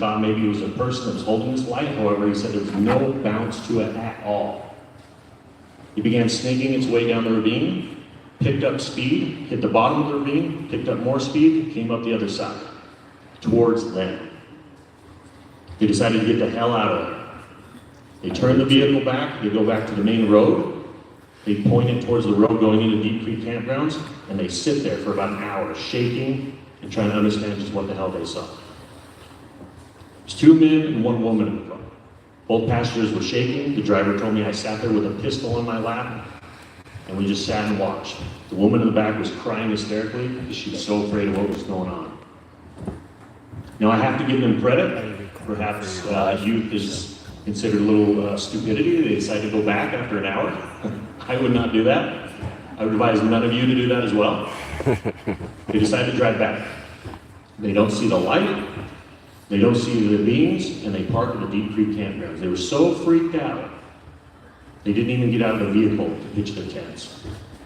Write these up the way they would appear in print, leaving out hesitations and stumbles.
thought maybe it was a person that was holding this light. However, he said there was no bounce to it at all. It began snaking its way down the ravine, picked up speed, hit the bottom of the ravine, picked up more speed, came up the other side, towards them. They decided to get the hell out of there. They turn the vehicle back, they go back to the main road, they point it towards the road going into Deep Creek campgrounds, and they sit there for about an hour, shaking and trying to understand just what the hell they saw. There's 2 men and 1 woman in the car. Both passengers were shaking. The driver told me I sat there with a pistol on my lap, and we just sat and watched. The woman in the back was crying hysterically because she was so afraid of what was going on. Now I have to give them credit. Perhaps youth is considered a little stupidity. They decided to go back after an hour. I would not do that. I would advise none of you to do that as well. They decided to drive back. They don't see the light, they don't see the beams, and they park at the Deep Creek campgrounds. They were so freaked out, they didn't even get out of the vehicle to pitch their tents.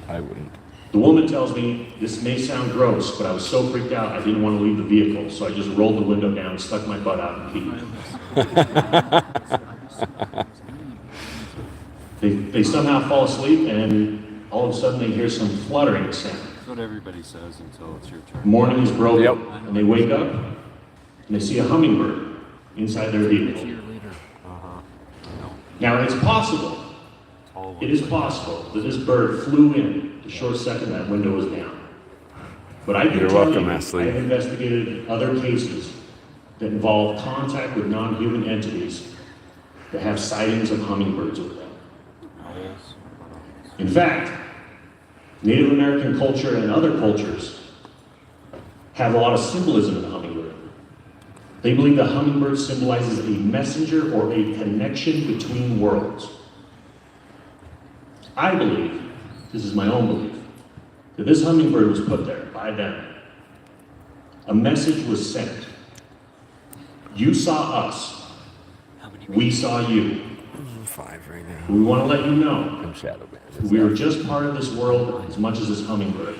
I wouldn't. The woman tells me, this may sound gross, but I was so freaked out I didn't want to leave the vehicle, so I just rolled the window down, stuck my butt out, and peed. They somehow fall asleep, and all of a sudden they hear some fluttering sound. That's what everybody says until it's your turn. Morning is broken, and they wake up, and they see a hummingbird inside their vehicle. Now it's possible, it is possible that this bird flew in the short second that window was down. But I can tell you, I have investigated other cases that involve contact with non-human entities that have sightings of hummingbirds with them. In fact, Native American culture and other cultures have a lot of symbolism in the hummingbird. They believe the hummingbird symbolizes a messenger or a connection between worlds. I believe, this is my own belief, that this hummingbird was put there by them. A message was sent. You saw us. We saw you. 5 right now. We want to let you know I'm shadow banned. we are just part of this world as much as this hummingbird.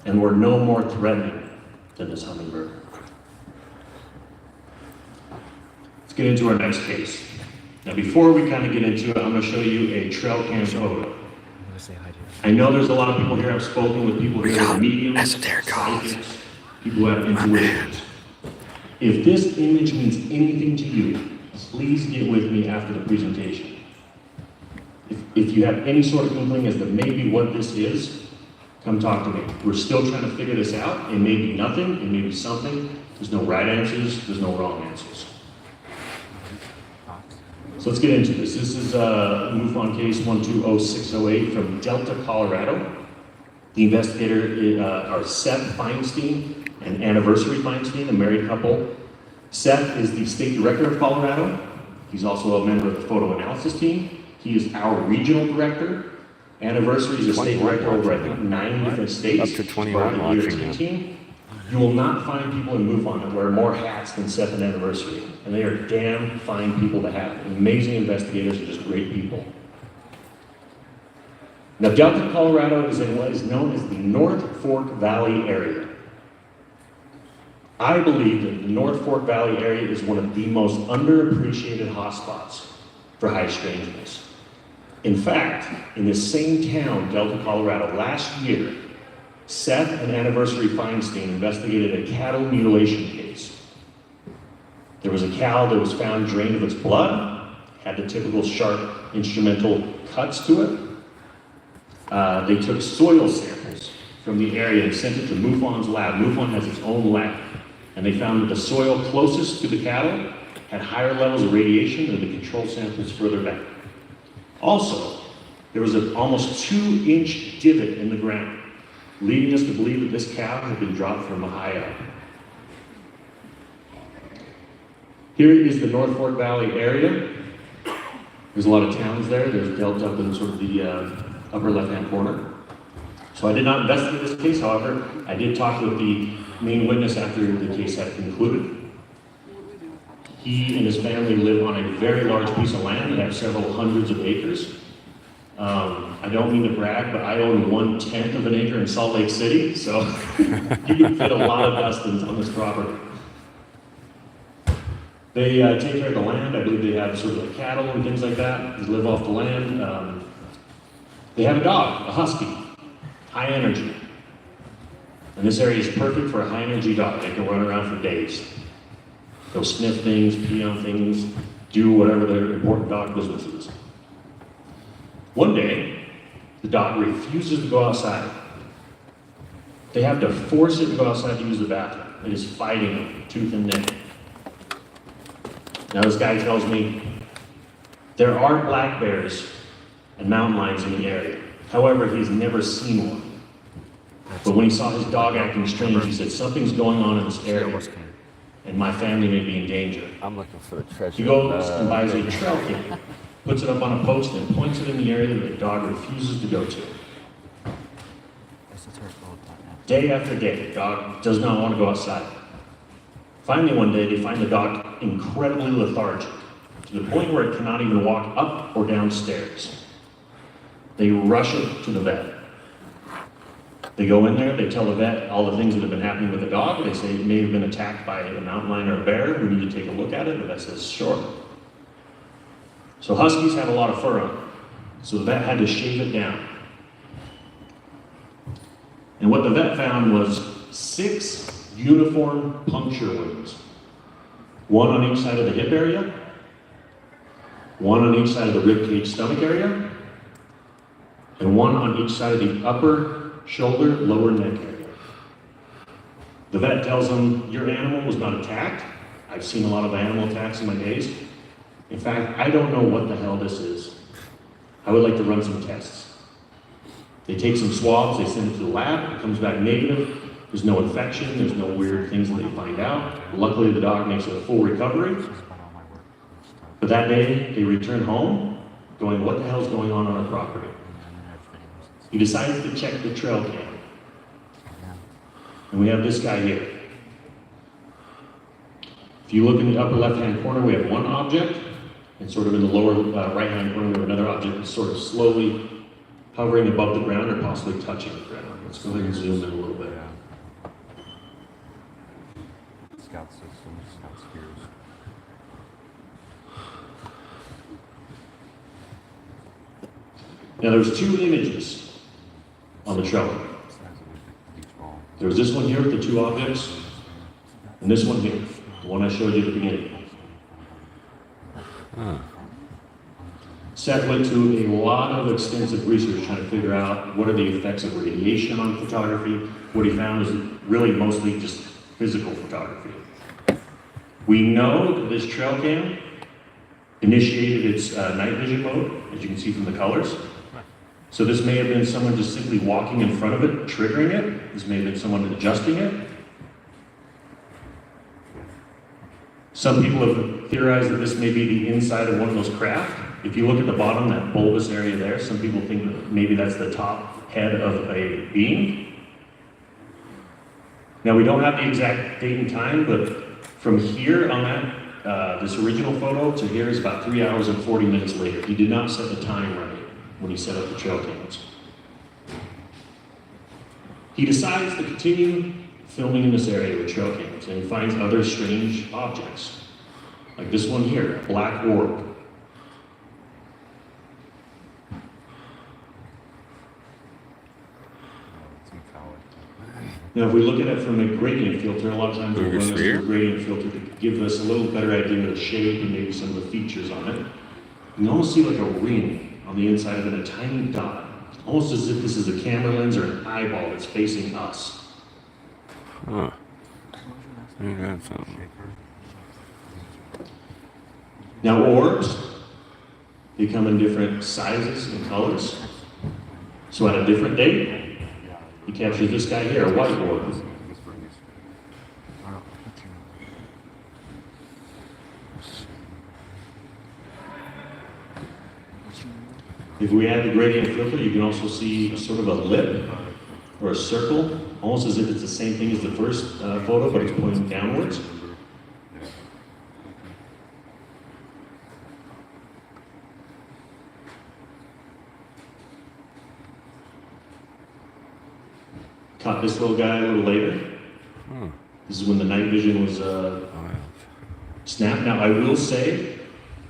And we're no more threatening than this hummingbird. Let's get into our next case. Now before we kind of get into it, I'm going to show you a trail cam photo. I know there's a lot of people here, I've spoken with people here that are mediums, psychics, people who have intuitions. If this image means anything to you, please get with me after the presentation. If you have any sort of inkling as to maybe what this is, come talk to me. We're still trying to figure this out. It may be nothing, it may be something. There's no right answers, there's no wrong answers. So let's get into this. This is Mufon case 120608 from Delta, Colorado. The investigator are Seth Feinstein and Anniversary Feinstein, a married couple. Seth is the state director of Colorado. He's also a member of the photo analysis team. He is our regional director. Anniversary is a state director over, I think, 9 different states. Up to 21 watching now. Team. You will not find people in Mufon that wear more hats than Seth and Anniversary. And they are damn fine people to have. Amazing investigators and just great people. Now, Delta, Colorado is in what is known as the North Fork Valley area. I believe that the North Fork Valley area is one of the most underappreciated hotspots for high strangeness. In fact, in this same town, Delta, Colorado, last year, Seth and Anniversary Feinstein investigated a cattle mutilation case. There was a cow that was found drained of its blood, had the typical sharp instrumental cuts to it. They took soil samples from the area and sent it to Mufon's lab. Mufon has its own lab. And they found that the soil closest to the cattle had higher levels of radiation than the control samples further back. Also, there was an almost 2-inch divot in the ground, leading us to believe that this cow had been dropped from a high up. Here is the North Fork Valley area. There's a lot of towns there. There's Delta up in sort of the upper left-hand corner. So I did not investigate this case, however, I did talk with the main witness after the case had concluded. He and his family live on a very large piece of land that has several hundreds of acres. I don't mean to brag, but I own 1/10 of an acre in Salt Lake City, so you can fit a lot of dust on this property. They take care of the land. I believe they have sort of like cattle and things like that. They live off the land. They have a dog, a husky, high energy. And this area is perfect for a high energy dog. They can run around for days. Go sniff things, pee on things, do whatever their important dog business is. One day, the dog refuses to go outside. They have to force it to go outside to use the bathroom. It is fighting them, tooth and nail. Now this guy tells me there are black bears and mountain lions in the area. However, he's never seen one. But when he saw his dog acting strange, he said, something's going on in this area, and my family may be in danger. I'm looking for the treasure. He goes and buys a trail cam, puts it up on a post, and points it in the area that the dog refuses to go to. Day after day, the dog does not want to go outside. Finally, one day, they find the dog incredibly lethargic, to the point where it cannot even walk up or down stairs. They rush it to the vet. They go in there, they tell the vet all the things that have been happening with the dog. They say it may have been attacked by a mountain lion or a bear. We need to take a look at it. The vet says, sure. So huskies have a lot of fur on them. So the vet had to shave it down. And what the vet found was 6 uniform puncture wounds. 1 on each side of the hip area, 1 on each side of the ribcage stomach area, and 1 on each side of the upper shoulder, lower neck area. The vet tells him, your animal was not attacked. I've seen a lot of animal attacks in my days. In fact, I don't know what the hell this is. I would like to run some tests. They take some swabs, they send it to the lab, it comes back negative. There's no infection, there's no weird things that they find out. Luckily, the dog makes a full recovery. But that day, they return home, going, what the hell's going on our property? He decides to check the trail cam. And we have this guy here. If you look in the upper left-hand corner, we have one object, and sort of in the lower right-hand corner, we have another object that's sort of slowly hovering above the ground or possibly touching the ground. Let's go ahead and zoom in a little bit. Scout system, scout spears. Now there's 2 images on the trail. There was this one here with the 2 objects, and this one here, the one I showed you at the beginning. Seth went to a lot of extensive research trying to figure out what are the effects of radiation on photography. What he found is really mostly just physical photography. We know that this trail cam initiated its night vision mode, as you can see from the colors. So this may have been someone just simply walking in front of it, triggering it. This may have been someone adjusting it. Some people have theorized that this may be the inside of one of those craft. If you look at the bottom, that bulbous area there, some people think that maybe that's the top head of a being. Now we don't have the exact date and time, but from here on that, this original photo to here is about 3 hours and 40 minutes later. He did not set the time right when he set up the trail cams. He decides to continue filming in this area with trail cams, and he finds other strange objects. Like this one here, a black orb. Now, if we look at it from a gradient filter, a lot of times we'll run this through a gradient filter to give us a little better idea of the shape and maybe some of the features on it. You almost see like a ring on the inside of it, a tiny dot. Almost as if this is a camera lens or an eyeball that's facing us. Huh. I got something. Now, orbs, they come in different sizes and colors. So at a different date, he captures this guy here, a white orb. If we add the gradient filter, you can also see sort of a lip or a circle, almost as if it's the same thing as the first photo, but it's pointing downwards. Caught this little guy a little later. This is when the night vision was snap. Now, I will say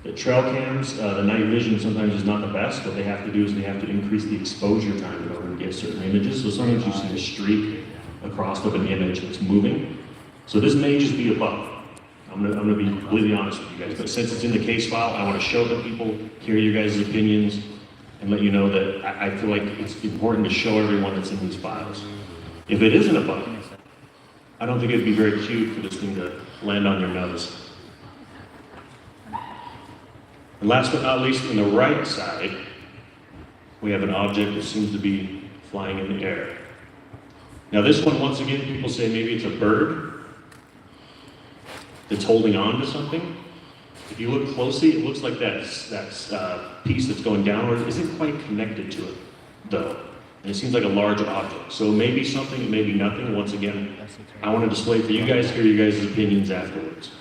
that trail cams, the night vision sometimes is not the best. What they have to do is they have to increase the exposure time in order to get certain images. So sometimes you see a streak across of an image that's moving. So this may just be a bug. I'm gonna be completely honest with you guys, but since it's in the case file, I want to show the people, hear your guys' opinions, and let you know that I feel like it's important to show everyone that's in these files. If it isn't a bug, I don't think it'd be very cute for this thing to land on your nose. And last but not least, on the right side, we have an object that seems to be flying in the air. Now this one, once again, people say maybe it's a bird that's holding on to something. If you look closely, it looks like that piece that's going downward isn't quite connected to it, though. And it seems like a large object. So maybe something, maybe nothing. Once again, I want to display for you guys, hear you guys' opinions afterwards.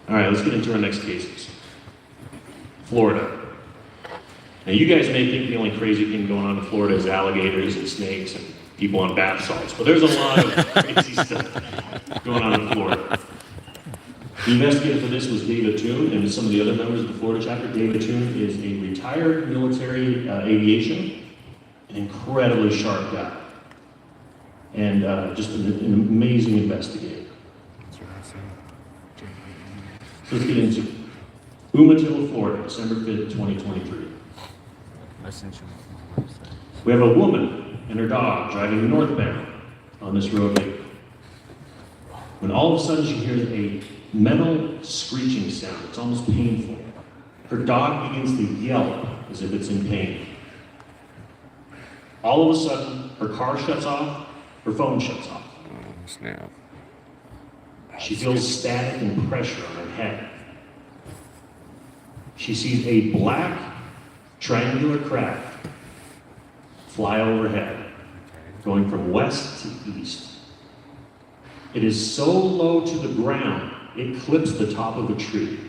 All right, let's get into our next cases. Florida. Now you guys may think the only crazy thing going on in Florida is alligators and snakes and people on bath salts, but there's a lot of crazy stuff going on in Florida. The investigator for this was David Toon, and some of the other members of the Florida chapter. David Toon is a retired military aviation, an incredibly sharp guy, and just an amazing investigator. So let's get into Umatilla, Florida, December 5th, 2023. We have a woman and her dog driving northbound on this road, when all of a sudden she hears a metal screeching sound. It's almost painful. Her dog begins to yelp as if it's in pain. All of a sudden, her car shuts off, her phone shuts off. Oh, snap. She feels static and pressure on her head. She sees a black triangular craft fly overhead, going from west to east. It is so low to the ground, it clips the top of a tree.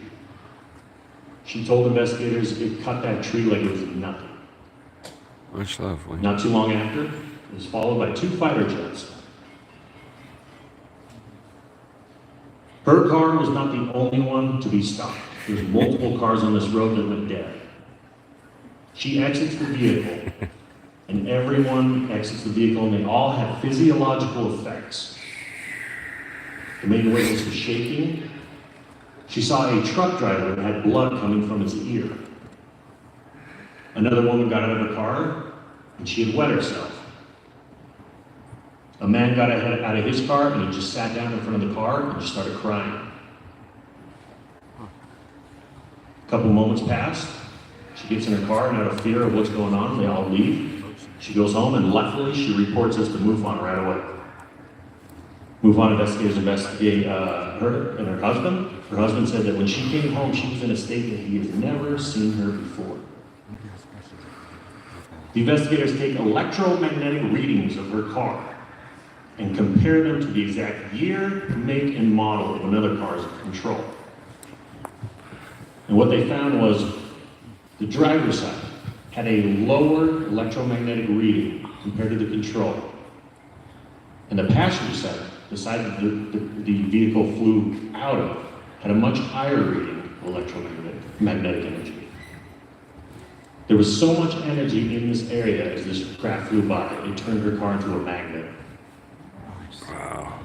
She told investigators it cut that tree like it was nothing. That's lovely. Not too long after, it was followed by 2 fighter jets. Her car was not the only one to be stopped. There's multiple cars on this road that went dead. She exits the vehicle, and everyone exits the vehicle, and they all have physiological effects. The main witness was shaking. She saw a truck driver that had blood coming from his ear. Another woman got out of her car, and she had wet herself. A man got out of his car, and he just sat down in front of the car and just started crying. A couple moments passed. She gets in her car, and out of fear of what's going on, they all leave. She goes home, and luckily, she reports this to Mufon right away. Mufon investigators investigate her and her husband. Her husband said that when she came home, she was in a state that he has never seen her before. The investigators take electromagnetic readings of her car and compare them to the exact year, make, and model of another car's control. And what they found was the driver's side had a lower electromagnetic reading compared to the control. And the passenger side, the side that the vehicle flew out of, had a much higher reading of electromagnetic energy. There was so much energy in this area as this craft flew by, it turned her car into a magnet. Wow.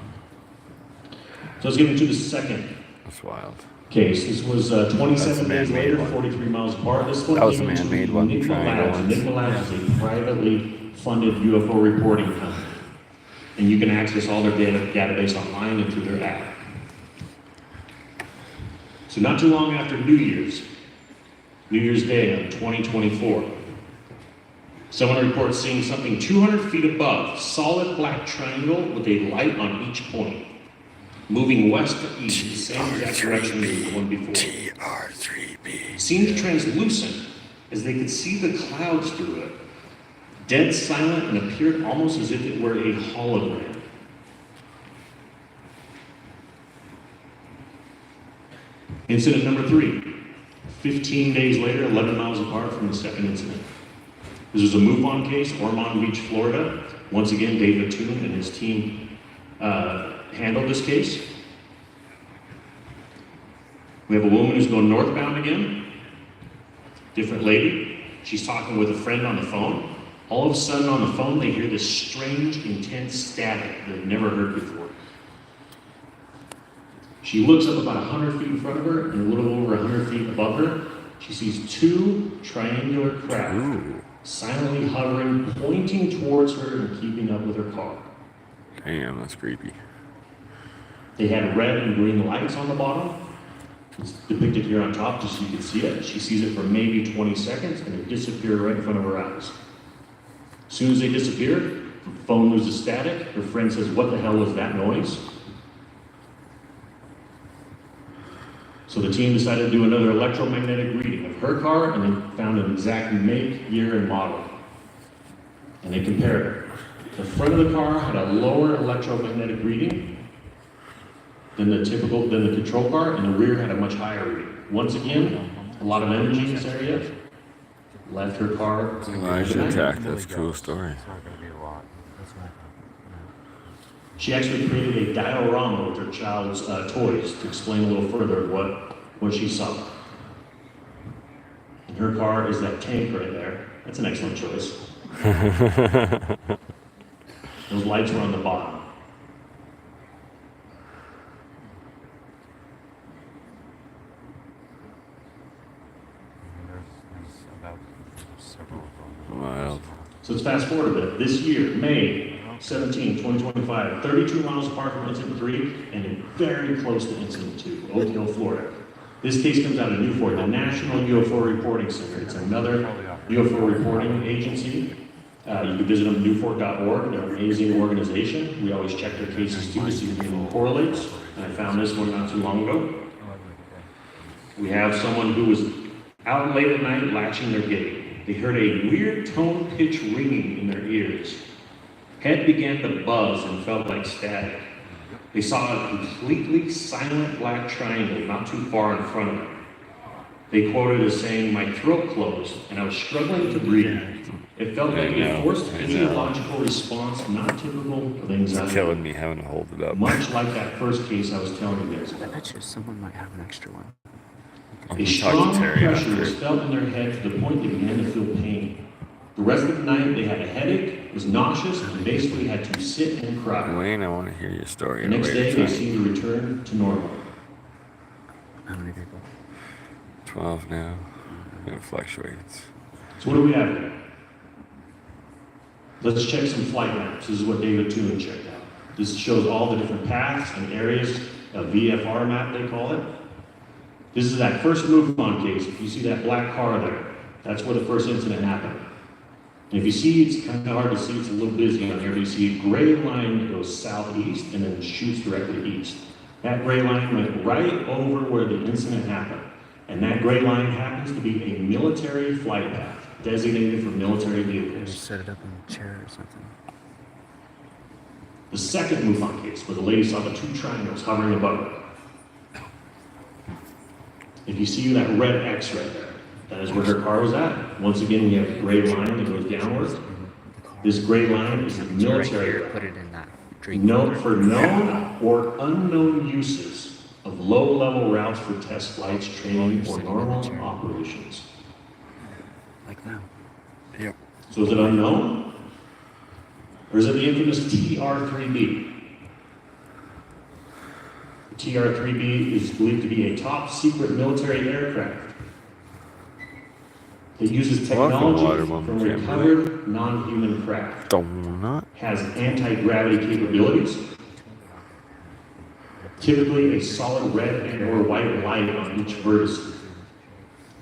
So let's get into the second That's wild. case. This was 27 days later, 43 miles apart. This one That was came a into man-made one, Enigma triangle Labs. ones. Enigma Labs is a privately funded UFO reporting company. And you can access all their database online and through their app. So not too long after New Year's Day of 2024, someone reports seeing something 200 feet above, solid black triangle with a light on each point, moving west to east, the same exact direction as the one before. TR3B. Seemed translucent, as they could see the clouds through it, dead silent, and appeared almost as if it were a hologram. Incident number 3, 15 days later, 11 miles apart from the second incident. This was a Mufon case, Ormond Beach, Florida. Once again, David Toon and his team handled this case. We have a woman who's going northbound again. Different lady. She's talking with a friend on the phone. All of a sudden on the phone, they hear this strange, intense static they've never heard before. She looks up about 100 feet in front of her, and a little over 100 feet above her, she sees two triangular craft silently hovering, pointing towards her and keeping up with her car. Damn, that's creepy. They had red and green lights on the bottom. It's depicted here on top just so you can see it. She sees it for maybe 20 seconds, and they disappear right in front of her eyes. As soon as they disappear, her phone loses static. Her friend says, "What the hell was that noise?" So the team decided to do another electromagnetic reading of her car, and they found an exact make, year, and model. And they compared it. The front of the car had a lower electromagnetic reading than the control car, and the rear had a much higher reading. Once again, a lot of energy in this area. Left her car. Elijah attack, that's a cool story. It's not going to be a lot. That's what I thought. She actually created a diorama with her child's toys to explain a little further what she saw. And her car is that tank right there. That's an excellent choice. Those lights were on the bottom. There's about several of them. Wild. So let's fast forward a bit. This year, May 17, 2025, 32 miles apart from Incident 3 and very close to Incident 2, Oak Hill, Florida. This case comes out of Newport, the National UFO Reporting Center. It's another UFO reporting agency. You can visit them at newport.org. They're an amazing organization. We always check their cases too to see if anything correlates. And I found this one not too long ago. We have someone who was out late at night latching their gate. They heard a weird tone pitch ringing in their ears. Head began to buzz and felt like static. They saw a completely silent black triangle not too far in front of them. They quoted as saying, "My throat closed and I was struggling to breathe. It felt like a forced physiological response not typical of It's anxiety." killing me having to hold it up. Much like that first case I was telling you guys I about. bet you someone might have an extra one. I'm A gonna talk strong to Terry pressure was after. felt in their head to the point they began to feel pain. The rest of the night, they had a headache, was nauseous, and basically had to sit and cry. Wayne, I want to hear your story The at a next day, later they time. seemed to return to normal. How many people? 12 now. It fluctuates. So what do we have here? Let's check some flight maps. This is what David Toon checked out. This shows all the different paths and areas, a VFR map they call it. This is that first Mufon case. If you see that black car there, that's where the first incident happened. And if you see, it's kind of hard to see, it's a little busy on here, but you see a gray line that goes southeast and then shoots directly east. That gray line went right over where the incident happened. And that gray line happens to be a military flight path, designated for military Maybe vehicles. set it up in a chair or something. The second Mufon case, where the lady saw the two triangles hovering above her. If you see that red X right there, that is where her car was at. Once again, we have a gray line that goes downward. This gray line is the Right military here, route. put it in that drink. Note for known or unknown uses of low-level routes for test flights, training, or normal operations. Like that. Yep. So is it unknown? Or is it the infamous TR-3B? The TR-3B is believed to be a top-secret military aircraft. It uses technology Welcome, from Waterman. recovered non-human craft. Donut. Has anti-gravity capabilities. Typically a solid red and or white light on each vertex.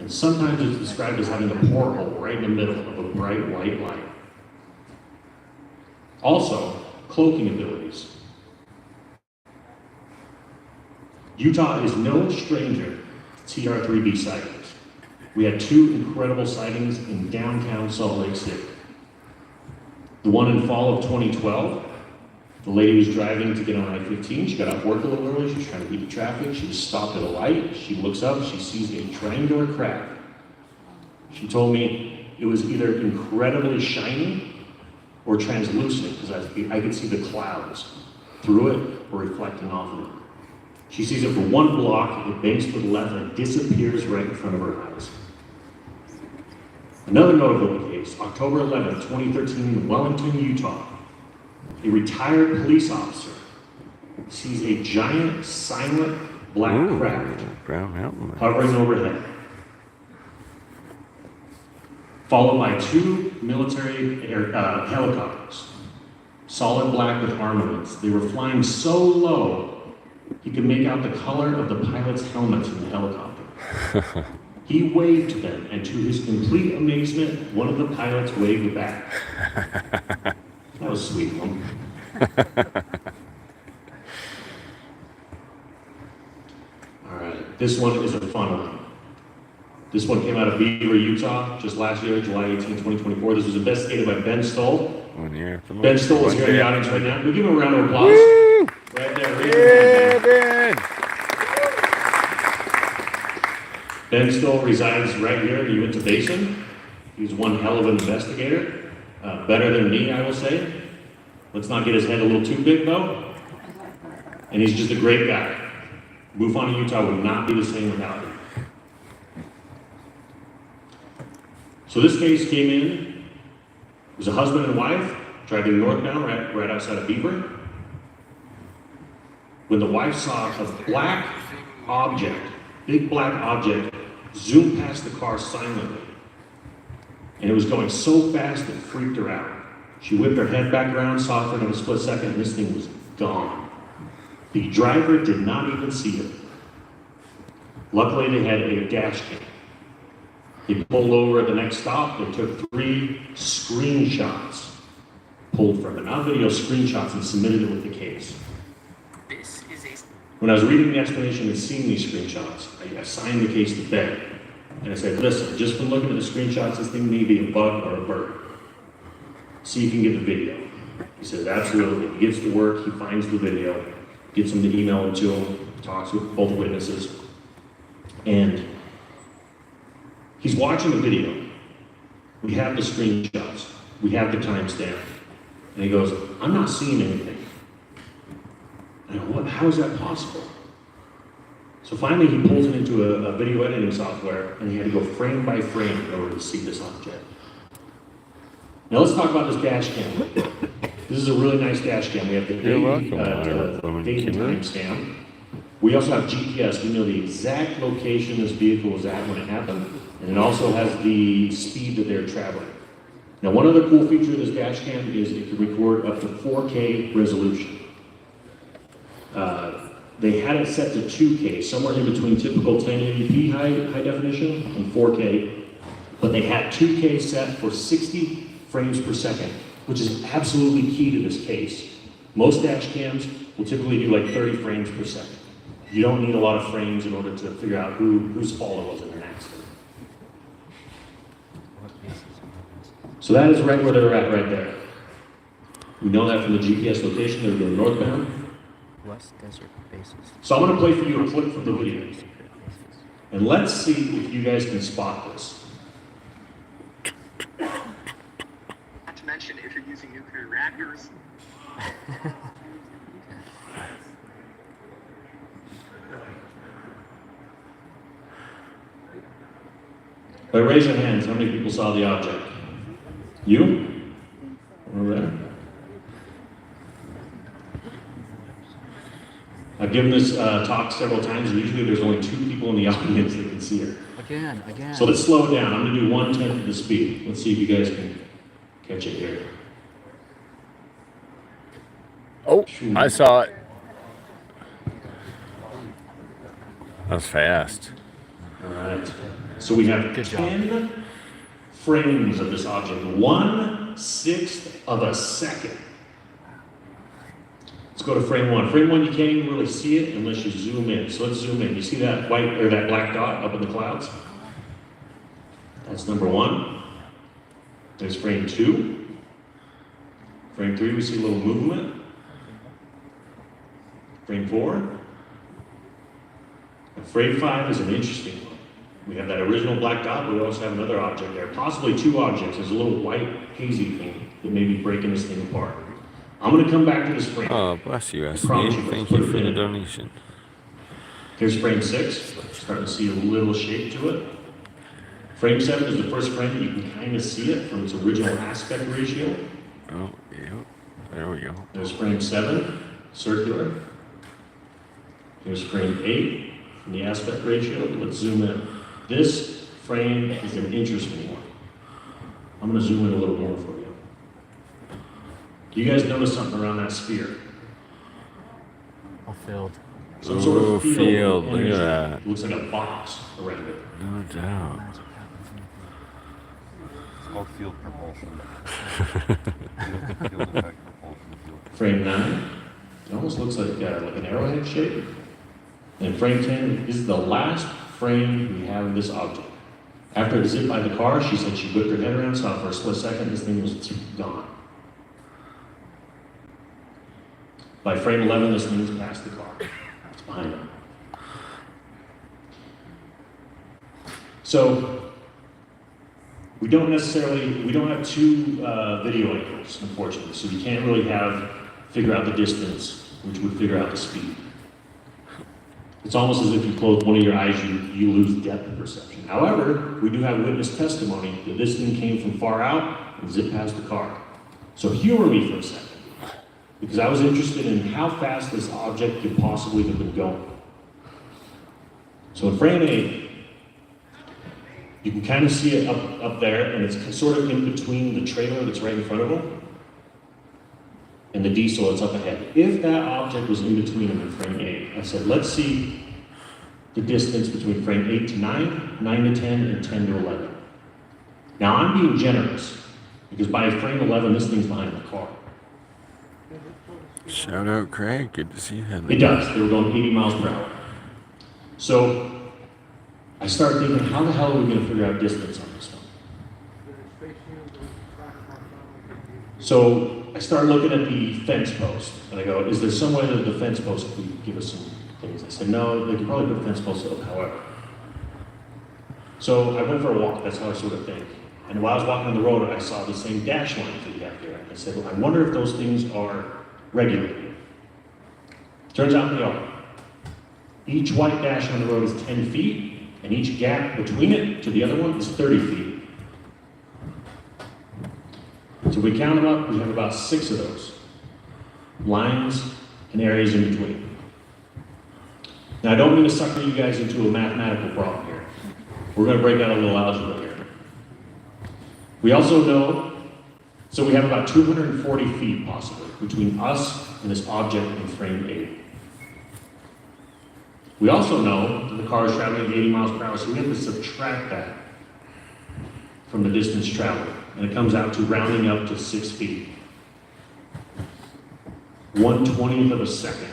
And sometimes it's described as having a porthole right in the middle of a bright white light. Also, cloaking abilities. Utah is no stranger to TR-3B sightings. We had two incredible sightings in downtown Salt Lake City. The one in fall of 2012, the lady was driving to get on I-15. She got off work a little early. She was trying to beat the traffic. She was stopped at a light. She looks up. She sees a triangular craft. She told me it was either incredibly shiny or translucent because I could see the clouds through it. or reflecting off of it. She sees it for one block, it banks to the left, and disappears right in front of her eyes. Another notable case, October 11th, 2013, in Wellington, Utah. A retired police officer sees a giant, silent, black craft Brown Mountain. hovering overhead, followed by two military helicopters, solid black with armaments. They were flying so low, he could make out the color of the pilot's helmets in the helicopter. He waved to them, and to his complete amazement, one of the pilots waved back. That was sweet one. All right, this one is a fun one. This one came out of Beaver, Utah, just last year, July 18, 2024. This was investigated by Ben Stoll. 1 year after Ben Stoll is here in the audience right now. Can we give him a round of applause? Woo! Right there. Raise your hand, Ben. Ben! Ben Stoll resides right here in the Uinta Basin. He's one hell of an investigator. Better than me, I will say. Let's not get his head a little too big, though. And he's just a great guy. Mufon, Utah would not be the same without him. So this case came in. It was a husband and wife driving northbound right outside of Beaver. When the wife saw a black object, big black object, zoom past the car silently. And it was going so fast it freaked her out. She whipped her head back around, saw it in a split second, and this thing was gone. The driver did not even see it. Luckily, they had a dash cam. They pulled over at the next stop. They took 3 screenshots, pulled from it, not video, screenshots, and submitted it with the case. When I was reading the explanation and seeing these screenshots, I assigned the case to Ben. And I said, listen, just from looking at the screenshots, this thing may be a bug or a bird. See if you can get the video. He says, absolutely. He gets to work, he finds the video, gets him to email it to him, talks with both witnesses, and he's watching the video. We have the screenshots. We have the timestamp. And he goes, I'm not seeing anything. I go, what? How is that possible? So finally he pulls it into a video editing software, and he had to go frame by frame in order to see this object. Now let's talk about this dash cam. This is a really nice dash cam. We have the date and time stamp. We also have GPS. We know the exact location this vehicle was at when it happened, and it also has the speed that they're traveling. Now, one other cool feature of this dash cam is it can record up to 4K resolution. They had it set to 2K, somewhere in between typical 1080p high definition and 4K, but they had 2K set for 60 frames per second, which is absolutely key to this case. Most dash cams will typically do like 30 frames per second. You don't need a lot of frames in order to figure out whose fault it was in an accident. So that is right where they're at right there. We know that from the GPS location, they're going northbound. West Desert Bases. So I'm going to play for you a clip from the video. And let's see if you guys can spot this. Not to mention if you're using nuclear reactors. By raise your hands, how many people saw the object? You? Over there? I've given this talk several times, and usually there's only 2 people in the audience that can see it. Again. So let's slow it down. I'm going to do 1/10 of the speed. Let's see if you guys can catch it here. Oh, I saw it. That was fast. All right. So we have 10 frames of this object, 1/6 of a second. Let's go to frame 1. Frame 1, you can't even really see it unless you zoom in. So let's zoom in. You see that white or that black dot up in the clouds? That's number 1. There's frame 2. Frame 3, we see a little movement. Frame 4. And frame 5 is an interesting one. We have that original black dot, but we also have another object there. Possibly 2 objects. There's a little white hazy thing that may be breaking this thing apart. I'm going to come back to this frame. Oh, bless you, promise SD. you, Thank put you a for pin the in it. donation. Here's frame 6. Starting to see a little shape to it. Frame 7 is the first frame that you can kind of see it from its original aspect ratio. Oh, yeah. There we go. There's frame 7, circular. Here's frame 8 from the aspect ratio. Let's zoom in. This frame is an interesting one. I'm going to zoom in a little more for you. Do you guys notice something around that sphere? All filled. Some sort Ooh, of field. field, of look at energy. that. It looks like a box around it. No doubt. It's called field propulsion. Field effect propulsion. Frame 9, it almost looks like an arrowhead shape. And frame 10 is the last frame we have of this object. After it zipped by the car, she said she whipped her head around, saw for a split second, this thing was gone. By frame 11, this thing's past the car. It's behind them. So, we don't have two video angles, unfortunately, so you can't really figure out the distance, which would figure out the speed. It's almost as if you close one of your eyes, you lose depth perception. However, we do have witness testimony that this thing came from far out and zipped past the car. So humor me for a second, because I was interested in how fast this object could possibly have been going. So in frame 8, you can kind of see it up there, and it's sort of in between the trailer that's right in front of them and the diesel that's up ahead. If that object was in between them in frame 8, I said, let's see the distance between frame 8 to 9, 9 to 10, and 10 to 11. Now I'm being generous, because by frame 11, this thing's behind the car. Shout out, Craig. Good to see you. It does. They were going 80 miles per hour. So I started thinking, how the hell are we going to figure out distance on this one? So I started looking at the fence post, and I go, is there some way that the fence post could give us some things? I said, no, they could probably put a fence post up, however. So I went for a walk, that's how I sort of think. And while I was walking on the road, I saw the same dash lines that you have here. I said, well, I wonder if those things are regulated. Turns out they are. Each white dash on the road is 10 feet, and each gap between it to the other one is 30 feet. So if we count them up, we have about 6 of those lines and areas in between. Now, I don't mean to sucker you guys into a mathematical problem here. We're going to break out a little algebra here. We also know, so we have about 240 feet possibly between us and this object in frame 8. We also know that the car is traveling at 80 miles per hour, so we have to subtract that from the distance traveled. And it comes out to rounding up to 6 feet. 1/20th of a second.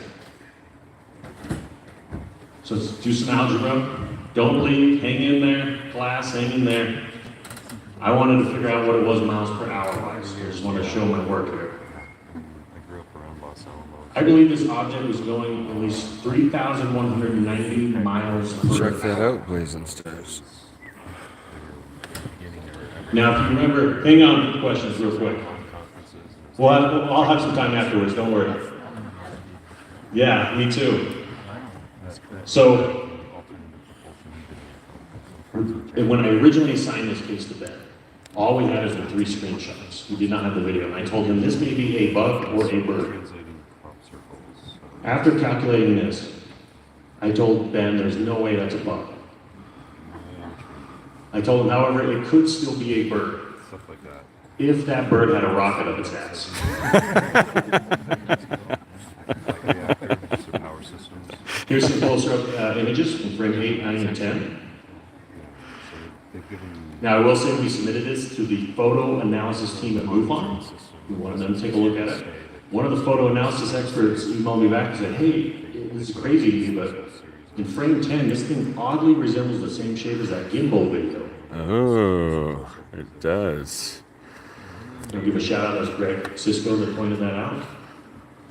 So let's do some algebra. Don't leave, hang in there, class, hang in there. I wanted to figure out what it was miles per hour wise. I just want to show my work here. I grew up around Los Alamos. I believe this object was going at least 3,190 miles per hour. Check that out, Blazing Stars. Now, if you remember, hang on to the questions real quick. Well, I'll have some time afterwards, don't worry. Yeah, me too. So, when I originally assigned this case to Ben, all we had is the 3 screenshots. We did not have the video. And I told him this may be a bug or a bird. After calculating this, I told Ben there's no way that's a bug. I told him, however, it could still be a bird. Stuff like that. If that bird had a rocket up its ass. Power systems. Here's some closer-up images from frame 8, 9, and 10. So they've given Now, I will say we submitted this to the photo analysis team at Mufon. We wanted them to take a look at it. One of the photo analysis experts emailed me back and said, hey, this is crazy, but in frame 10, this thing oddly resembles the same shape as that gimbal video. Oh, it does. I'll give a shout out to Greg Cisco that pointed that out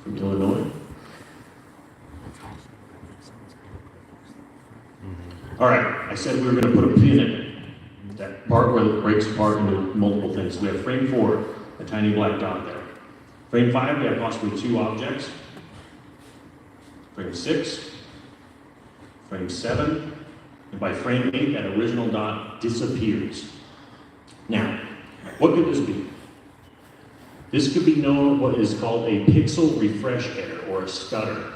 from Illinois. All right, I said we were going to put a pin in it. That part where it breaks apart into multiple things. We have frame 4, a tiny black dot there. Frame 5, we have possibly 2 objects. Frame 6, frame 7, and by frame 8, that original dot disappears. Now, what could this be? This could be known what is called a pixel refresh error, or a stutter,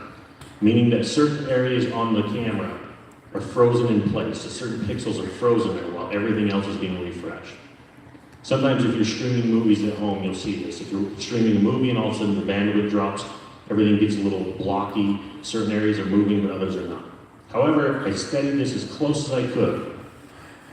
meaning that certain areas on the camera are frozen in place. So certain pixels are frozen there while everything else is being refreshed. Sometimes if you're streaming movies at home, you'll see this. If you're streaming a movie and all of a sudden the bandwidth drops, everything gets a little blocky, certain areas are moving but others are not. However, I studied this as close as I could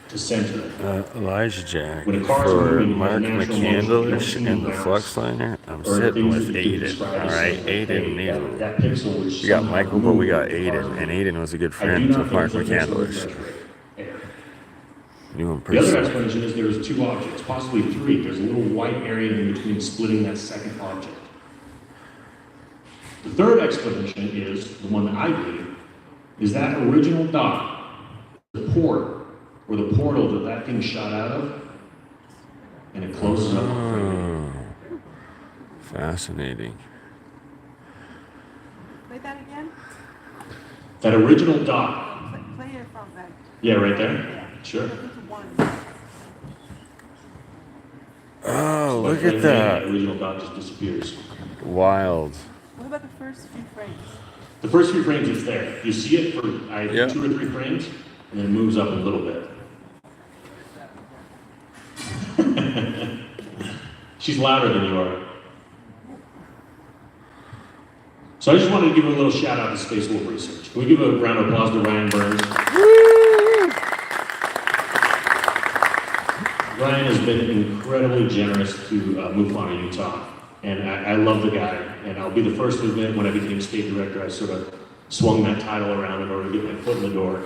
to center it. Elijah Jack When a car is for moving with Mark natural motion, you don't McCandlish see and the bounce. Flux Liner. I'm Or sitting things with that you could Aiden. describe as Alright, saying, Aiden hey, knew. that pixel was We got somehow Michael, but we moving got with the car's Aiden, and movement. Aiden was a good I do friend not of Mark think it's a pixel McCandlish. refresh error. Knew him The other personally. explanation is there's 2 objects, possibly 3. There's a little white area in between splitting that second object. The third explanation is, the one that I believe, is that original dot, the port, or the portal that that thing shot out of, and it closes up on frame 8. Oh, fascinating. Play that again? That original dot, Play it from that. yeah, right there? Yeah. Sure. Into one. Oh, By look frame at 8, that. The original dot just disappears. Wild. What about the first few frames? The first few frames, it's there. You see it for Yeah. 2 or 3 frames, and then it moves up a little bit. She's louder than you are. So I just wanted to give a little shout out to Space Wolf Research. Can we give a round of applause to Ryan Burns? Ryan has been incredibly generous to Mufon in Utah, and I love the guy. And I'll be the first to admit, when I became state director, I sort of swung that title around in order to get my foot in the door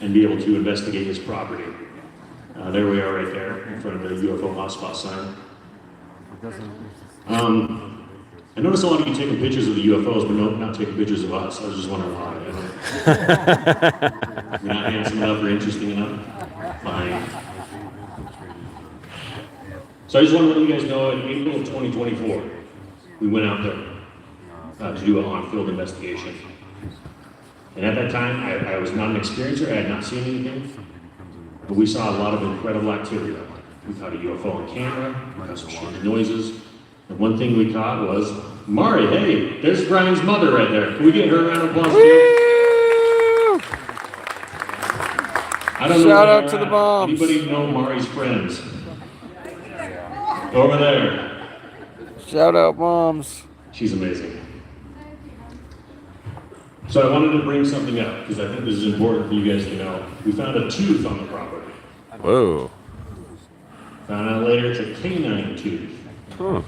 and be able to investigate his property. There we are right there in front of the UFO hotspot sign. I noticed a lot of you taking pictures of the UFOs, but not taking pictures of us. I was just wondering why. You're not handsome enough or interesting enough? Fine. So I just want to let you guys know, in April of 2024, we went out there to do an on-field investigation. And at that time, I was not an experiencer, I had not seen anything, but we saw a lot of incredible activity. We caught a UFO on camera, we caught some strange noises, and one thing we caught was, Mari, hey, there's Ryan's mother right there. Can we get her a round of applause? I don't know. Shout where out to they're the at. moms. Anybody know Mari's friends? Over there. Shout out, moms. She's amazing. So I wanted to bring something up, because I think this is important for you guys to know. We found a tooth on the property. Whoa. Found out later it's a canine tooth. Huh.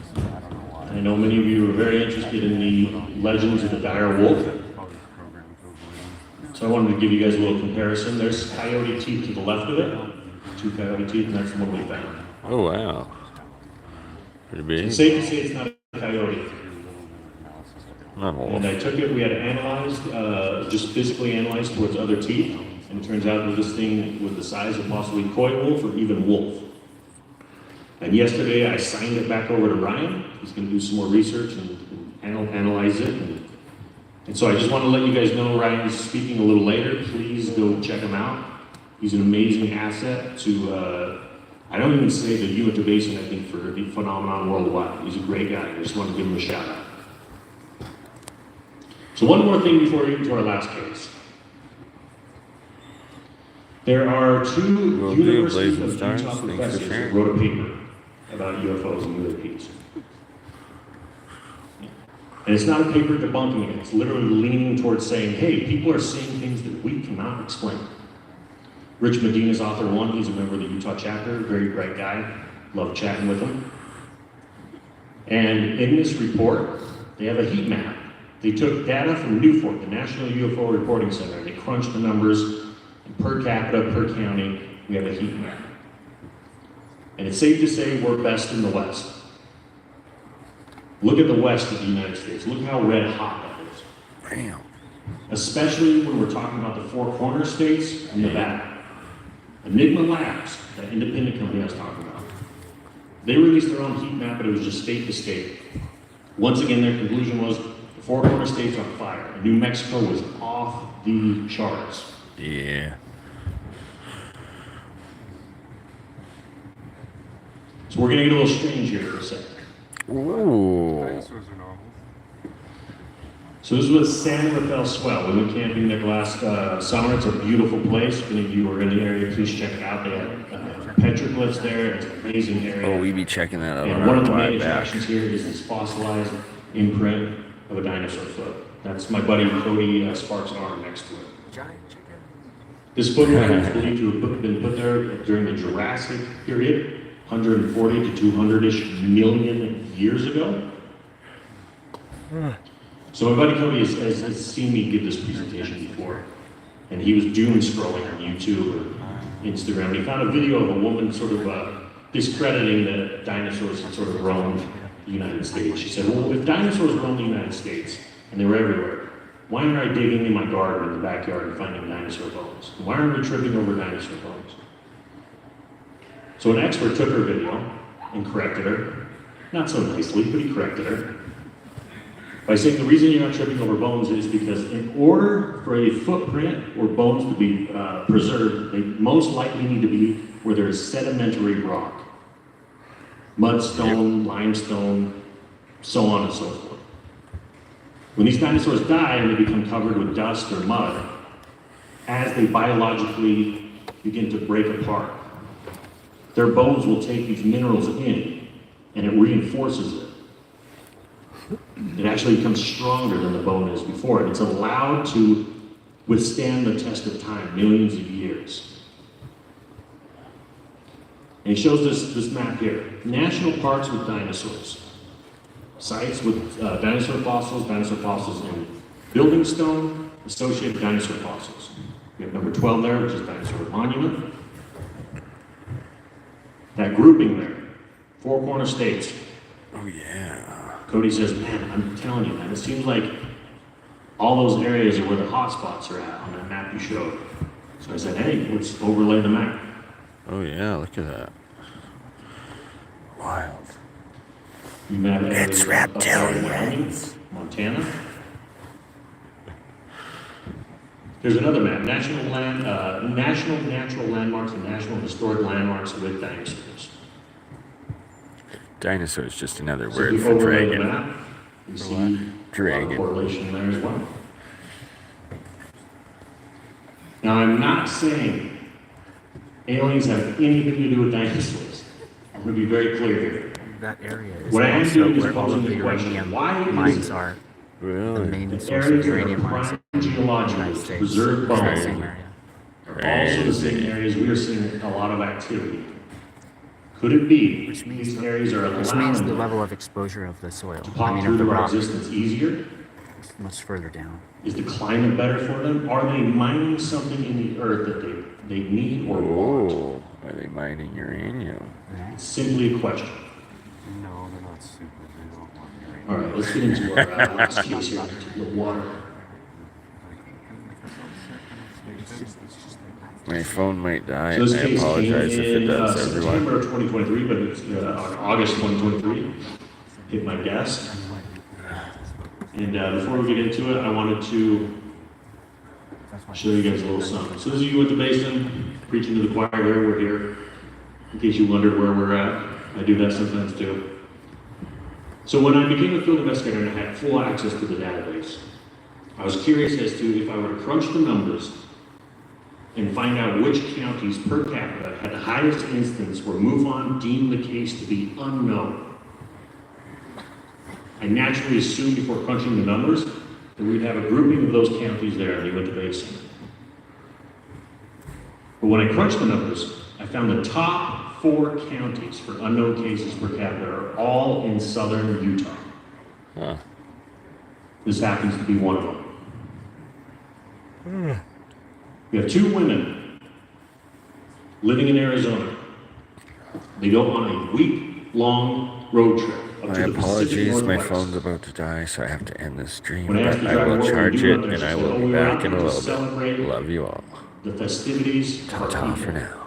I know many of you are very interested in the legends of the dire wolf. So I wanted to give you guys a little comparison. There's coyote teeth to the left of it. 2 coyote teeth, and that's the one we found. Oh, wow. Pretty big. It's safe to say it's not a coyote. Not a wolf. And I took it, we had it analyzed, just physically analyzed towards other teeth. And it turns out that this thing was the size of possibly coy wolf or even wolf. And yesterday I signed it back over to Ryan. He's going to do some more research and analyze it. And so I just want to let you guys know Ryan's speaking a little later. Please go check him out. He's an amazing asset to, I don't even say the Uinta Basin, I think, for the phenomenon worldwide. He's a great guy. I just want to give him a shout out. So one more thing before we get to our last case. There are 2 Will do, University Blazing of Stars. Utah Thanks for professors that sharing. wrote a paper about UFOs and UAPs. And it's not a paper debunking it, it's literally leaning towards saying, hey, people are seeing things that we cannot explain. Rich Medina's author 1, he's a member of the Utah chapter, very bright guy, love chatting with him. And in this report, they have a heat map. They took data from NUFORT, the National UFO Reporting Center, and they crunched the numbers, and per capita, per county, we have a heat map. And it's safe to say we're best in the West. Look at the West of the United States. Look how red hot that is. Damn. Especially when we're talking about the 4 corner states and Nevada. Enigma Labs, that independent company I was talking about, they released their own heat map, but it was just state to state. Once again, their conclusion was the four corner state's on fire. And New Mexico was off the charts. Yeah. So we're gonna get a little strange here for a second. Ooh. Dinosaurs are normal. So this was San Rafael Swell. We went camping there last summer. It's a beautiful place. If any of you are in the area, please check it out. They have petroglyphs there. It's an amazing area. Oh, we be checking that out on And one our of the main flight back. attractions here is this fossilized imprint of a dinosaur foot. That's my buddy Cody Sparks' arm next to it. This footprint is believed to have been put there during the Jurassic period, 140 to 200-ish million years ago. So my buddy Cody has seen me give this presentation before, and he was doom scrolling on YouTube or Instagram, and he found a video of a woman sort of discrediting that dinosaurs had sort of roamed the United States. She said, well, if dinosaurs roamed the United States, and they were everywhere, why aren't I digging in my garden in the backyard and finding dinosaur bones? Why aren't we tripping over dinosaur bones? So an expert took her video and corrected her, not so nicely, but he corrected her, by saying the reason you're not tripping over bones is because in order for a footprint or bones to be preserved, they most likely need to be where there is sedimentary rock. Mudstone, limestone, so on and so forth. When these dinosaurs die and they become covered with dust or mud, as they biologically begin to break apart, their bones will take these minerals in and it reinforces it. It actually becomes stronger than the bone is before it. It's allowed to withstand the test of time, millions of years. And he shows this map here. National parks with dinosaurs. Sites with dinosaur fossils in building stone, associated dinosaur fossils. We have number 12 there, which is dinosaur monument. That grouping there, four corner states. Oh, yeah. Cody says, man, I'm telling you, man, it seems like all those areas are where the hot spots are at on that map you showed. So I said, hey, let's overlay the map. Oh, yeah, look at that. Wild. You map It's reptilians. Montana. There's another map, national natural landmarks and national historic landmarks with dinosaurs. Dinosaur is just another So if word we for overlay the dragon. map, you see a lot Dragon. of correlation there as well. Now, I'm not saying aliens have anything to do with dinosaurs. I'm going to be very clear here. That area is What I am also doing is where all posing of the the question, uranium why is mines it are. The Really? main the source of areas that uranium are mines prime in the geologically United to States. preserve It's the bones same area. are also the same areas we are seeing a lot of activity. Could it be Which means these the- areas are Which means the allowing level of exposure of the soil, to I pop mean through of the to our rock, existence easier? is much further down. Is the climate better for them? Are they mining something in the earth that they need or want? Oh, are they mining uranium? It's simply a question. No, they're not stupid. They don't want uranium. All right, let's get into our last case here, the water. My phone might die, So and this I case came apologize if it in does, September everyone. of 2023, but it's on August 2023. Hit my desk. And before we get into it, I wanted to show you guys a little something. So this is you at the basin, preaching to the choir here, we're here. In case you wondered where we're at, I do that sometimes too. So when I became a field investigator and I had full access to the database, I was curious as to if I were to crunch the numbers and find out which counties per capita had the highest instance where Mufon deemed the case to be unknown. I naturally assumed before crunching the numbers that we'd have a grouping of those counties there in the Uinta Basin. But when I crunched the numbers, I found the top 4 counties for unknown cases per capita are all in southern Utah. Huh. This happens to be one of them. We have 2 women living in Arizona. They go on a week-long road trip up My to the Pacific apologies, my Northwest. phone's about to die, so I have to end this stream. When I But asked the I driver will what we charge do it, up there, and she I said, will "Oh, be we're out back in a to little celebrate bit. Love you all. the festivities of our Ta-ta for people." now.